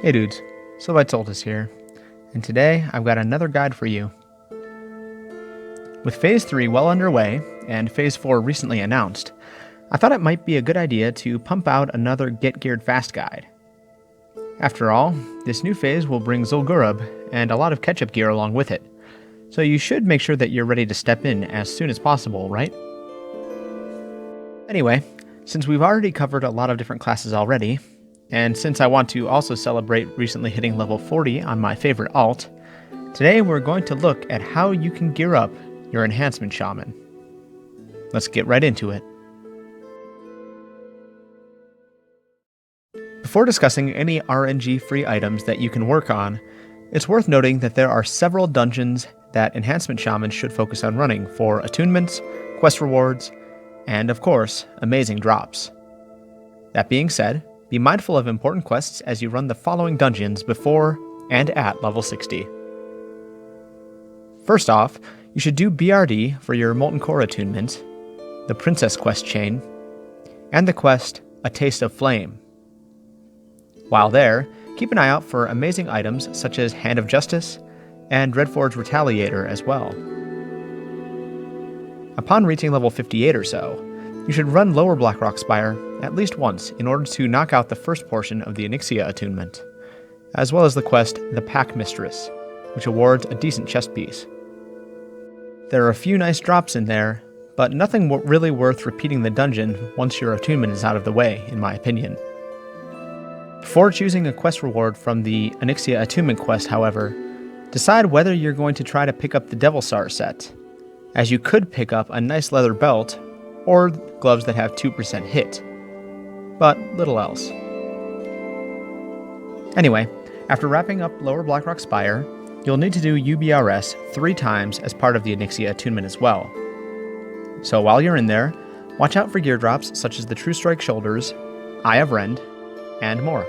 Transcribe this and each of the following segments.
Hey dudes, Untitled here, and today I've got another guide for you. With Phase 3 well underway, and Phase 4 recently announced, I thought it might be a good idea to pump out another Get Geared Fast guide. After all, this new phase will bring Zul'Gurub and a lot of catch-up gear along with it, so you should make sure that you're ready to step in as soon as possible, right? Anyway, since we've already covered a lot of different classes already, and since I want to also celebrate recently hitting level 40 on my favorite alt, today we're going to look at how you can gear up your Enhancement Shaman. Let's get right into it. Before discussing any RNG-free items that you can work on, it's worth noting that there are several dungeons that Enhancement Shamans should focus on running for attunements, quest rewards, and of course, amazing drops. That being said, be mindful of important quests as you run the following dungeons before and at level 60. First off, you should do BRD for your Molten Core attunement, the Princess quest chain, and the quest A Taste of Flame. While there, keep an eye out for amazing items such as Hand of Justice and Redforge Retaliator as well. Upon reaching level 58 or so, you should run Lower Blackrock Spire at least once in order to knock out the first portion of the Onyxia attunement, as well as the quest The Pack Mistress, which awards a decent chest piece. There are a few nice drops in there, but nothing really worth repeating the dungeon once your attunement is out of the way, in my opinion. Before choosing a quest reward from the Onyxia attunement quest, however, decide whether you're going to try to pick up the Devil Star set, as you could pick up a nice leather belt or gloves that have 2% hit, but little else. Anyway, after wrapping up Lower Blackrock Spire, you'll need to do UBRS 3 times as part of the Onyxia attunement as well. So while you're in there, watch out for gear drops such as the True Strike Shoulders, Eye of Rend, and more.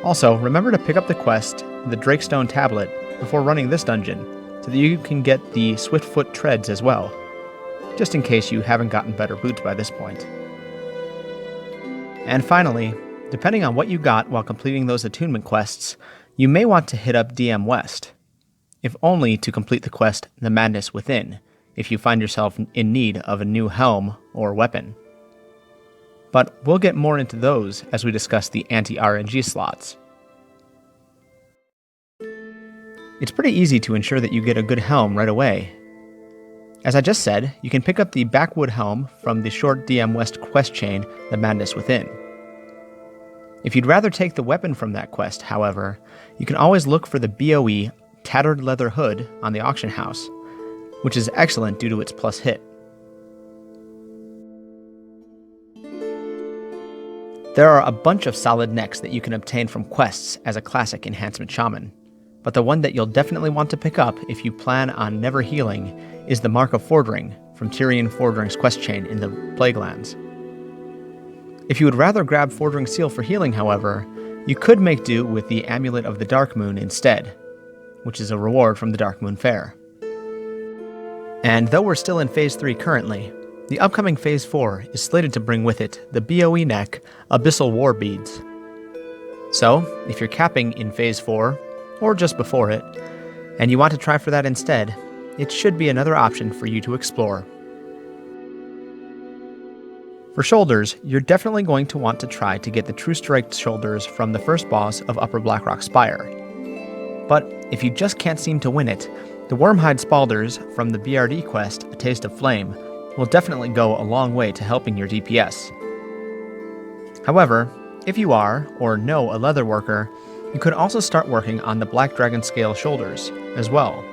Also, remember to pick up the quest, the Drakestone Tablet, before running this dungeon, so that you can get the Swiftfoot Treads as well, just in case you haven't gotten better boots by this point. And finally, depending on what you got while completing those attunement quests, you may want to hit up DM West, if only to complete the quest The Madness Within, if you find yourself in need of a new helm or weapon. But we'll get more into those as we discuss the anti-RNG slots. It's pretty easy to ensure that you get a good helm right away. As I just said, you can pick up the Backwood Helm from the short DM West quest chain, The Madness Within. If you'd rather take the weapon from that quest, however, you can always look for the BOE Tattered Leather Hood on the auction house, which is excellent due to its plus hit. There are a bunch of solid necks that you can obtain from quests as a classic Enhancement Shaman, but the one that you'll definitely want to pick up if you plan on never healing is the Mark of Fordring from Tyrion Fordring's quest chain in the Plaguelands. If you would rather grab Fordring's Seal for healing, however, you could make do with the Amulet of the Dark Moon instead, which is a reward from the Dark Moon Fair. And though we're still in Phase 3 currently, the upcoming Phase 4 is slated to bring with it the BOE neck Abyssal War Beads. So, if you're capping in Phase 4, or just before it, and you want to try for that instead, it should be another option for you to explore. For shoulders, you're definitely going to want to try to get the True Strike Shoulders from the first boss of Upper Blackrock Spire. But if you just can't seem to win it, the Wormhide Spalders from the BRD quest, A Taste of Flame, will definitely go a long way to helping your DPS. However, if you are, or know a leatherworker, you could also start working on the Black Dragon Scale Shoulders as well.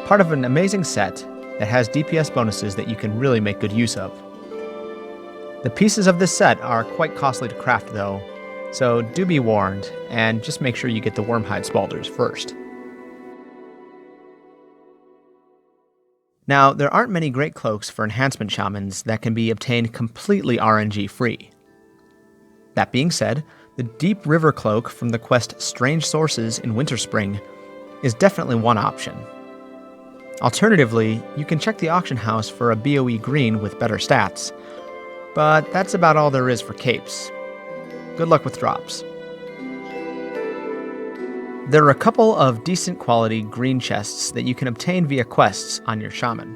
Part of an amazing set that has DPS bonuses that you can really make good use of. The pieces of this set are quite costly to craft though, so do be warned, and just make sure you get the Wormhide Spalders first. Now, there aren't many great cloaks for Enhancement Shamans that can be obtained completely RNG free. That being said, the Deep River Cloak from the quest Strange Sources in Winterspring is definitely one option. Alternatively, you can check the auction house for a BOE green with better stats, but that's about all there is for capes. Good luck with drops. There are a couple of decent quality green chests that you can obtain via quests on your shaman.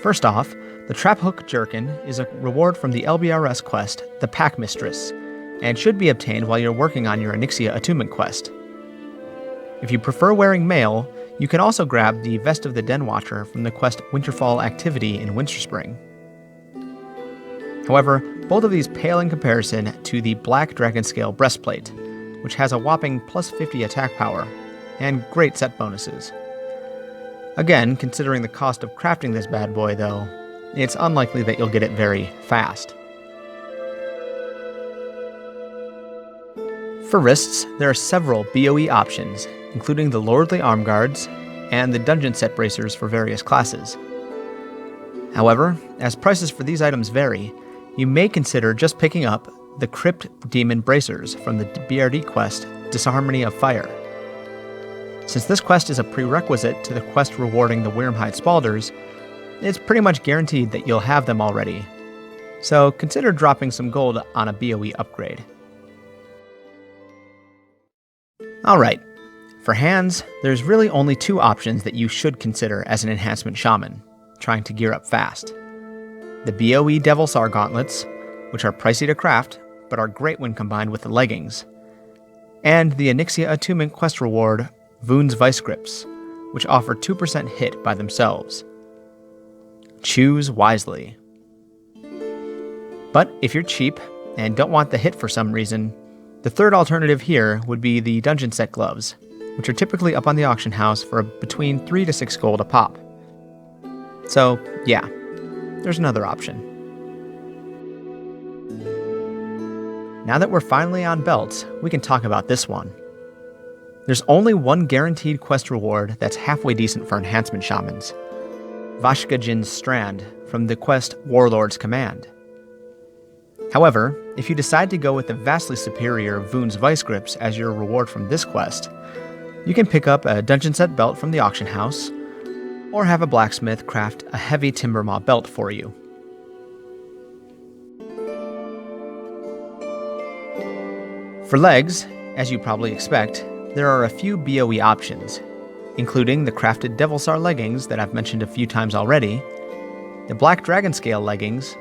First off, the Trap Hook Jerkin is a reward from the LBRS quest, The Pack Mistress, and should be obtained while you're working on your Onyxia Attunement quest. If you prefer wearing mail, you can also grab the Vest of the Den Watcher from the quest Winterfall Activity in Winterspring. However, both of these pale in comparison to the Black Dragonscale Breastplate, which has a whopping plus 50 attack power, and great set bonuses. Again, considering the cost of crafting this bad boy though, it's unlikely that you'll get it very fast. For wrists, there are several BOE options, including the Lordly Arm Guards and the Dungeon Set Bracers for various classes. However, as prices for these items vary, you may consider just picking up the Crypt Demon Bracers from the BRD quest Disharmony of Fire. Since this quest is a prerequisite to the quest rewarding the Wyrmhide Spalders, it's pretty much guaranteed that you'll have them already. So consider dropping some gold on a BOE upgrade. Alright, for hands, there's really only two options that you should consider as an enhancement shaman, trying to gear up fast. The BOE Devilsar Gauntlets, which are pricey to craft, but are great when combined with the leggings, and the Onyxia Attunement quest reward, Voon's Vice Grips, which offer 2% hit by themselves. Choose wisely. But if you're cheap and don't want the hit for some reason, the third alternative here would be the Dungeon Set Gloves, which are typically up on the auction house for between 3 to 6 gold a pop. So, yeah, there's another option. Now that we're finally on belts, we can talk about this one. There's only one guaranteed quest reward that's halfway decent for enhancement shamans. Vashkajin's Strand from the quest Warlord's Command. However, if you decide to go with the vastly superior Voon's Vice Grips as your reward from this quest, you can pick up a Dungeon Set belt from the auction house, or have a blacksmith craft a heavy Timbermaw belt for you. For legs, as you probably expect, there are a few BOE options, including the crafted Devilsar leggings that I've mentioned a few times already, the Black Dragonscale leggings,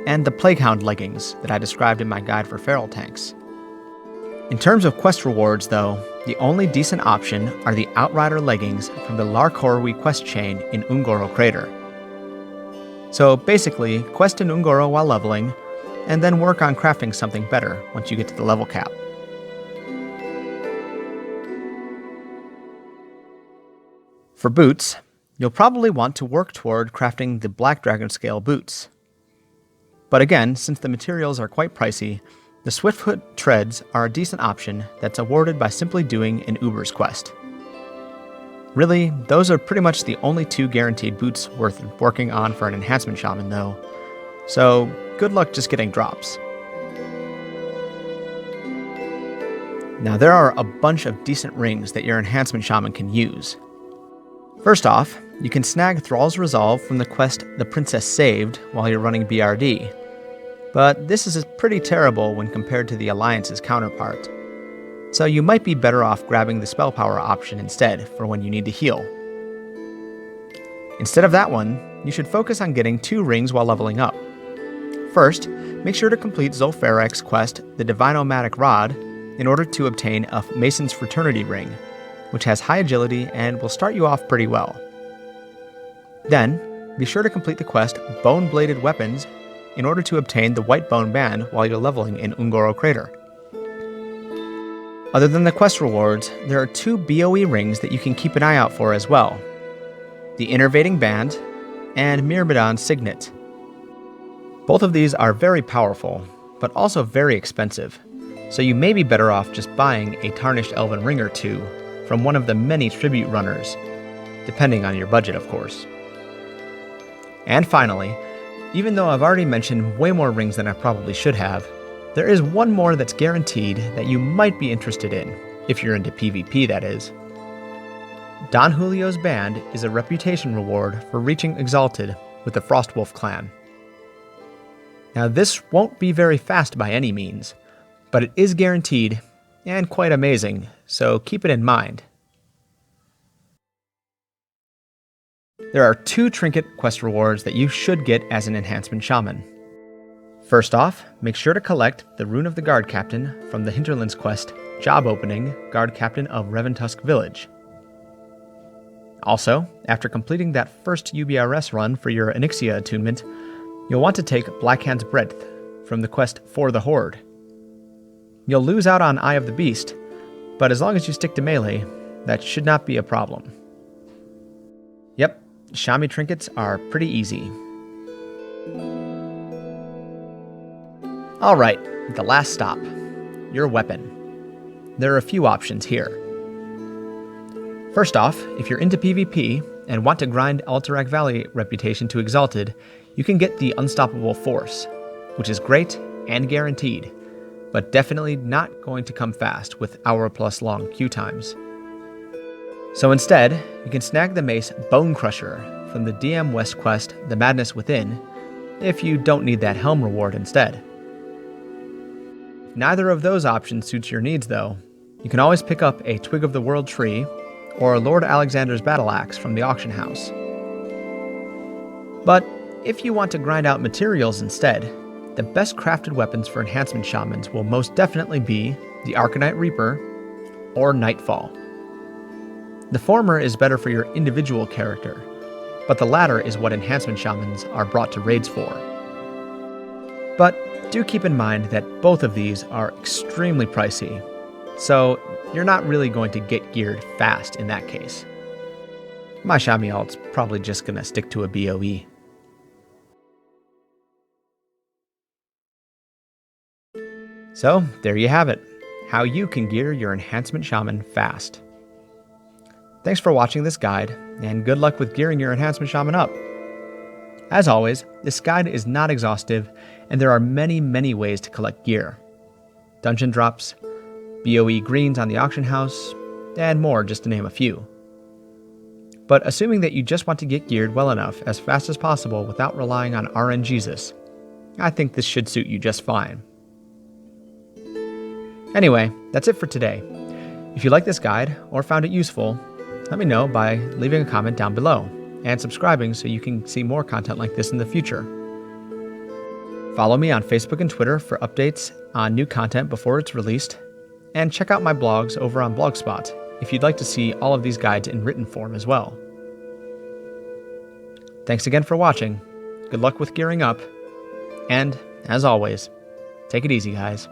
and the Plaguehound leggings that I described in my guide for feral tanks. In terms of quest rewards though, the only decent option are the Outrider leggings from the Larkorwi quest chain in Ungoro Crater. So basically, quest in Ungoro while leveling, and then work on crafting something better once you get to the level cap. For boots, you'll probably want to work toward crafting the Black Dragonscale boots. But again, since the materials are quite pricey, the Swiftfoot treads are a decent option that's awarded by simply doing an Uber's quest. Really, those are pretty much the only two guaranteed boots worth working on for an enhancement shaman though, so good luck just getting drops. Now there are a bunch of decent rings that your enhancement shaman can use. First off, you can snag Thrall's Resolve from the quest The Princess Saved while you're running BRD, but this is pretty terrible when compared to the Alliance's counterpart, so you might be better off grabbing the Spell Power option instead for when you need to heal. Instead of that one, you should focus on getting 2 rings while leveling up. First, make sure to complete Zulfarek's quest The Divinomatic Rod in order to obtain a Mason's Fraternity ring, which has high agility and will start you off pretty well. Then, be sure to complete the quest Bone-Bladed Weapons in order to obtain the White Bone Band while you're leveling in Ungoro Crater. Other than the quest rewards, there are 2 BOE rings that you can keep an eye out for as well. The Innervating Band and Myrmidon's Signet. Both of these are very powerful, but also very expensive, so you may be better off just buying a Tarnished Elven ring or 2 from one of the many tribute runners, depending on your budget of course. And finally, even though I've already mentioned way more rings than I probably should have, there is one more that's guaranteed that you might be interested in, if you're into PvP that is. Don Julio's Band is a reputation reward for reaching Exalted with the Frostwolf clan. Now this won't be very fast by any means, but it is guaranteed and quite amazing, so keep it in mind. There are 2 trinket quest rewards that you should get as an Enhancement Shaman. First off, make sure to collect the Rune of the Guard Captain from the Hinterlands quest, Job Opening, Guard Captain of Reventusk Village. Also, after completing that first UBRS run for your Onyxia attunement, you'll want to take Blackhand's Breadth from the quest For the Horde. You'll lose out on Eye of the Beast, but as long as you stick to melee, that should not be a problem. Yep, Shami trinkets are pretty easy. Alright, the last stop. Your weapon. There are a few options here. First off, if you're into PvP and want to grind Alterac Valley reputation to Exalted, you can get the Unstoppable Force, which is great and guaranteed, but definitely not going to come fast with hour-plus long queue times. So instead, you can snag the mace Bone Crusher from the DM West quest, The Madness Within, if you don't need that helm reward instead. If neither of those options suits your needs though, you can always pick up a Twig of the World tree or Lord Alexander's Battle Axe from the auction house. But if you want to grind out materials instead, the best crafted weapons for Enhancement Shamans will most definitely be the Arcanite Reaper or Nightfall. The former is better for your individual character, but the latter is what Enhancement Shamans are brought to raids for. But do keep in mind that both of these are extremely pricey, so you're not really going to get geared fast in that case. My Shami alt's probably just gonna stick to a BOE. So, there you have it, how you can gear your Enhancement Shaman fast. Thanks for watching this guide, and good luck with gearing your Enhancement Shaman up. As always, this guide is not exhaustive, and there are many ways to collect gear. Dungeon drops, BOE greens on the auction house, and more, just to name a few. But assuming that you just want to get geared well enough as fast as possible without relying on RNGesus, I think this should suit you just fine. Anyway, that's it for today. If you like this guide or found it useful, let me know by leaving a comment down below and subscribing so you can see more content like this in the future. Follow me on Facebook and Twitter for updates on new content before it's released, and check out my blogs over on Blogspot if you'd like to see all of these guides in written form as well. Thanks again for watching, good luck with gearing up, and, as always, take it easy, guys.